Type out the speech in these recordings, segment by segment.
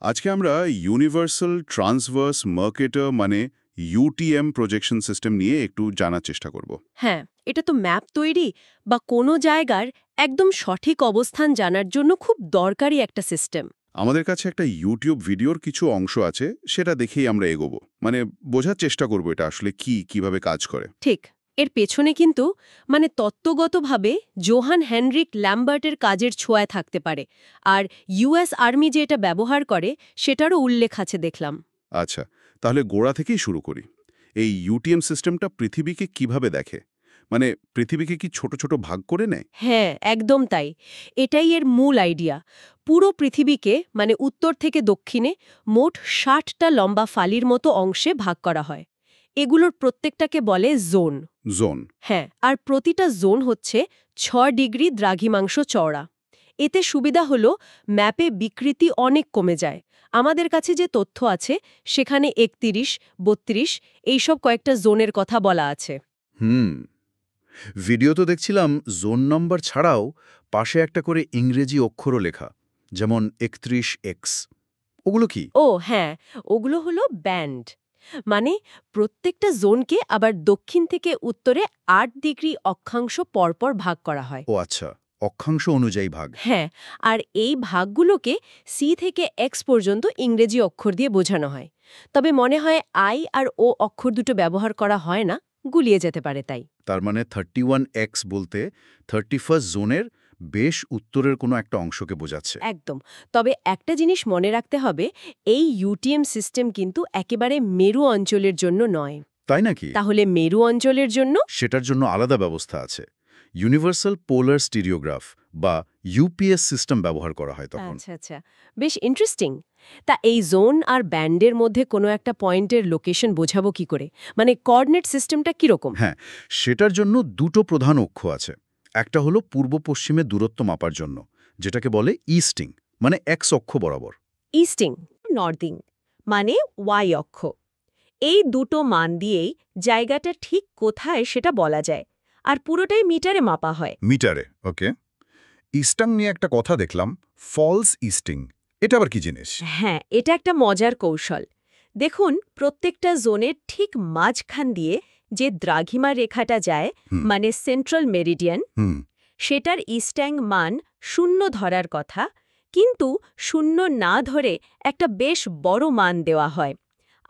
আজকে আমরা universal transverse marketer মানে ইউটিএম প্রজেকশন সিস্টেম নিয়ে একটু জানার চেষ্টা করব। হ্যাঁ, এটা তো ম্যাপ তৈরি বা কোনো জায়গার একদম সঠিক অবস্থান জানার জন্য খুব দরকারি একটা সিস্টেম। আমাদের কাছে একটা ইউটিউব ভিডিওর কিছু অংশ আছে, সেটা দেখেই আমরা এগোবো। মানে বোঝার চেষ্টা করব এটা আসলে কিভাবে কাজ করে। ঠিক, এর পেছনে কিন্তু তত্ত্বগতভাবে জোহান হেনরিক ল্যাম্বার্টের কাজের ছোঁয়ায় থাকতে পারে, আর ইউএস আর্মি যে এটা ব্যবহার করে সেটারও উল্লেখ আছে দেখলাম। আচ্ছা, তাহলে গোড়া থেকেই শুরু করি। এই ইউটিএম সিস্টেমটা পৃথিবীকে কিভাবে দেখে? মানে পৃথিবীকে কি ছোট ছোট ভাগ করে নেয়? হ্যাঁ, একদম তাই। এটাই এর মূল আইডিয়া। পুরো পৃথিবীকে মানে উত্তর থেকে দক্ষিণে মোট ৬০টা লম্বা ফালির মতো অংশে ভাগ করা হয়। এগুলোর প্রত্যেকটাকে বলে জোন। জোন। হ্যাঁ, আর প্রতিটা জোন হচ্ছে ৬ ডিগ্রি দ্রাঘিমাংশ চওড়া। এতে সুবিধা হলো ম্যাপে বিকৃতি অনেক কমে যায়। আমাদের কাছে যে তথ্য আছে সেখানে ৩১, ৩২ এইসব কয়েকটা জোনের কথা বলা আছে। ভিডিও তো দেখছিলাম জোন নম্বর ছাড়াও পাশে একটা করে ইংরেজি অক্ষরও লেখা, যেমন ৩১X। ওগুলো কি? ও হ্যাঁ, ওগুলো হলো ব্যান্ড। মানে প্রত্যেকটা জোনকে আবার দক্ষিণ থেকে উত্তরে ৮ ডিগ্রি অক্ষাংশ পরপর ভাগ করা হয়। ও আচ্ছা, অক্ষাংশ অনুযায়ী ভাগ। হ্যাঁ, আর এই ভাগগুলোকে সি থেকে এক্স পর্যন্ত ইংরেজি অক্ষর দিয়ে বোঝানো হয়। তবে মনে হয় আই আর ও অক্ষর দুটো ব্যবহার করা হয় না, গুলিয়ে যেতে পারে তাই। তার মানে 31X বলতে 31st জোনের বেশ উত্তরের কোনো একটা অংশকে বোঝাচ্ছে। একদম। তবে একটা জিনিস মনে রাখতে হবে, এই ইউটিএম সিস্টেম কিন্তু একেবারে মেরু অঞ্চলের জন্য নয়। তাই নাকি? তাহলে মেরু অঞ্চলের জন্য সেটার জন্য আলাদা ব্যবস্থা আছে। ইউনিভার্সাল পোলার স্টিরিওগ্রাফ বা ইউপিএস সিস্টেম ব্যবহার করা হয় তখন। আচ্ছা আচ্ছা, বেশ ইন্টারেস্টিং। তা এই জোন আর ব্যান্ডের মধ্যে কোনো একটা পয়েন্টের লোকেশন বোঝাবো কি করে? মানে কোঅর্ডিনেট সিস্টেমটা কিরকম? হ্যাঁ, সেটার জন্য দুটো প্রধান অক্ষ আছে। একটা হলো পূর্ব পশ্চিমে দূরত্ব মাপার জন্য, যেটাকে বলে ইস্টিং, মানে এক্স অক্ষ বরাবর। ইস্টিং, নর্দিং মানে ওয়াই অক্ষ। এই দুটো মান দিয়েই জায়গাটা ঠিক কোথায় সেটা বলা যায়, আর পুরোটাই মিটারে মাপা হয়। মিটারে, ওকে। ইস্টাং নিয়ে একটা কথা দেখলাম, ফলস ইস্টিং। এটা আবার কি জিনিস? হ্যাঁ, এটা একটা মজার কৌশল। দেখুন, প্রত্যেকটা জোনের ঠিক মাঝখান দিয়ে যে দ্রাঘিমা রেখাটা যায়, মানে সেন্ট্রাল মেরিডিয়ান, হুম। সেটার ইস্ট্যাং মান ০ ধরার কথা, কিন্তু ০ না ধরে একটা বেশ বড় মান দেওয়া হয়।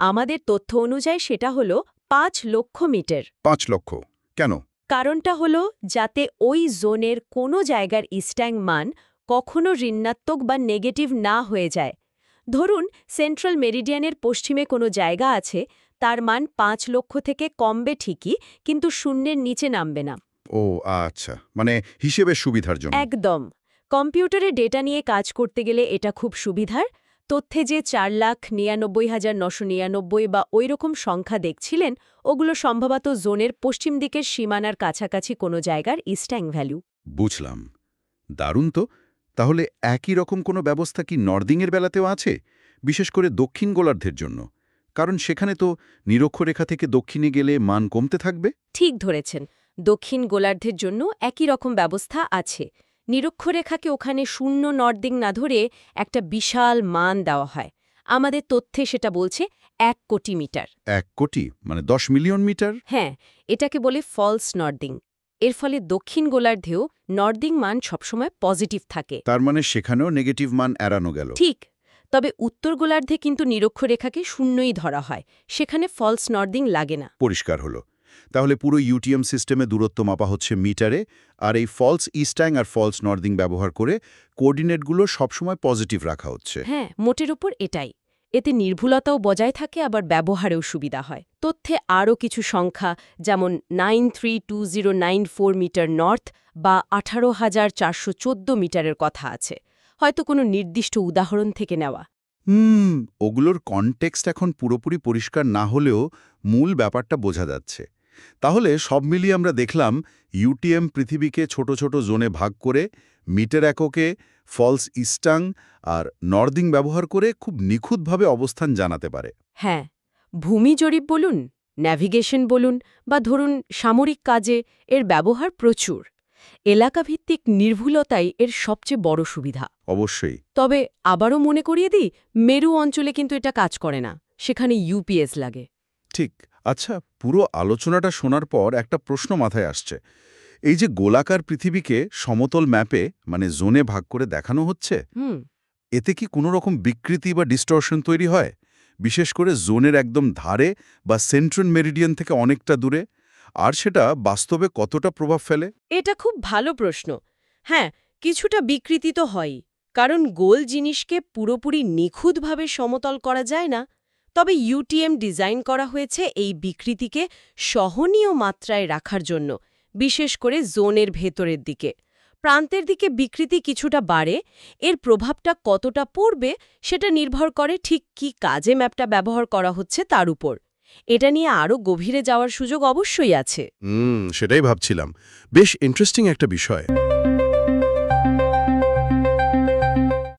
আমাদের তথ্য অনুযায়ী সেটা হলো ৫ লক্ষ মিটার। ৫ লক্ষ কেন? কারণটা হলো যাতে ওই জোনের কোনো জায়গার ইস্ট্যাং মান কখনো ঋণাত্মক বা নেগেটিভ না হয়ে যায়। ধরুন, সেন্ট্রাল মেরিডিয়ানের পশ্চিমে কোনো জায়গা আছে, তার মান ৫ লক্ষ থেকে কমবে ঠিকই, কিন্তু ০-এর নিচে নামবে না। ও আচ্ছা, মানে হিসেবের সুবিধার জন্য। একদম। কম্পিউটারে ডেটা নিয়ে কাজ করতে গেলে এটা খুব সুবিধার। তথ্যে যে ৪,৯৯,৯৯৯ বা ওইরকম সংখ্যা দেখছিলেন, ওগুলো সম্ভবত জোনের পশ্চিম দিকের সীমানার কাছাকাছি কোনো জায়গার ইস্ট্যাং ভ্যালু। বুঝলাম। দারুণ তো। তাহলে একই রকম কোনো ব্যবস্থা কি নর্দিংয়ের বেলাতেও আছে, বিশেষ করে দক্ষিণ গোলার্ধের জন্য? কারণ সেখানে তো নিরক্ষরেখা থেকে দক্ষিণে গেলে মান কমতে থাকবে। ঠিক ধরেছেন, দক্ষিণ গোলার্ধের জন্য একই রকম ব্যবস্থা আছে। নিরক্ষরেখাকে ওখানে ০ নর্দিং না ধরে একটা বিশাল মান দেওয়া হয়। আমাদের তথ্যে সেটা বলছে ১ কোটি মিটার। ১ কোটি মানে ১০ মিলিয়ন মিটার? হ্যাঁ, এটাকে বলে ফলস নর্দিং। এর ফলে দক্ষিণ গোলার্ধেও নর্দিং মান সবসময় পজিটিভ থাকে। তার মানে সেখানেও নেগেটিভ মান এড়ানো গেল। ঠিক। তবে উত্তর গোলার্ধে কিন্তু নিরক্ষরেখাকে ০ই ধরা হয়, সেখানে ফলস নর্দিং লাগে না। পরিষ্কার হলো। তাহলে পুরো ইউটিএম সিস্টেমে দূরত্ব মাপা হচ্ছে মিটারে, আর এই ফলস ইস্ট্যাং আর ফলস নর্দিং ব্যবহার করে কোঅর্ডিনেটগুলো সবসময় পজিটিভ রাখা হচ্ছে। হ্যাঁ, মোটের ওপর এটাই। এতে নির্ভুলতাও বজায় থাকে, আবার ব্যবহারেও সুবিধা হয়। তথ্যে আরও কিছু সংখ্যা, যেমন 932094 মিটার নর্থ বা ১৮,৪১৪ মিটারের কথা আছে, হয়তো কোনো নির্দিষ্ট উদাহরণ থেকে নেওয়া। ওগুলোর কনটেক্সট এখন পুরোপুরি পরিষ্কার না হলেও মূল ব্যাপারটা বোঝা যাচ্ছে। তাহলে সব মিলিয়ে আমরা দেখলাম ইউটিএম পৃথিবীকে ছোট ছোট জোনে ভাগ করে মিটার এককে ফলস ইস্টাং আর নর্দিং ব্যবহার করে খুব নিখুঁতভাবে অবস্থান জানাতে পারে। হ্যাঁ, ভূমি জরিপ বলুন, ন্যাভিগেশন বলুন, বা ধরুন সামরিক কাজে এর ব্যবহার প্রচুর। এলাকাভিত্তিক নির্ভুলতাই এর সবচেয়ে বড় সুবিধা। অবশ্যই। তবে আবারও মনে করিয়ে দিই, মেরু অঞ্চলে কিন্তু এটা কাজ করে না, সেখানে ইউপিএস লাগে। ঠিক। আচ্ছা, পুরো আলোচনাটা শোনার পর একটা প্রশ্ন মাথায় আসছে। এই যে গোলাকার পৃথিবীকে সমতল ম্যাপে মানে জোনে ভাগ করে দেখানো হচ্ছে, এতে কি কোনো রকম বিকৃতি বা ডিস্টরশন তৈরি হয়? বিশেষ করে জোনের একদম ধারে বা সেন্ট্রাল মেরিডিয়ান থেকে অনেকটা দূরে? আর সেটা বাস্তবে কতটা প্রভাব ফেলে? এটা খুব ভালো প্রশ্ন। হ্যাঁ, কিছুটা বিকৃতি তো হয়ই, কারণ গোল জিনিসকে পুরোপুরি নিখুঁতভাবে সমতল করা যায় না। তবে ইউটিএম ডিজাইন করা হয়েছে এই বিকৃতিকে সহনীয় মাত্রায় রাখার জন্য, বিশেষ করে জোনের ভেতরের দিকে। প্রান্তের দিকে বিকৃতি কিছুটা বাড়ে, এর প্রভাবটা কতটা পড়বে সেটা নির্ভর করে ঠিক কী কাজে ম্যাপটা ব্যবহার করা হচ্ছে তার উপর। এটা নিয়ে আরও গভীরে যাওয়ার সুযোগ অবশ্যই আছে। সেটাই ভাবছিলাম। বেশ ইন্টারেস্টিং একটা বিষয়।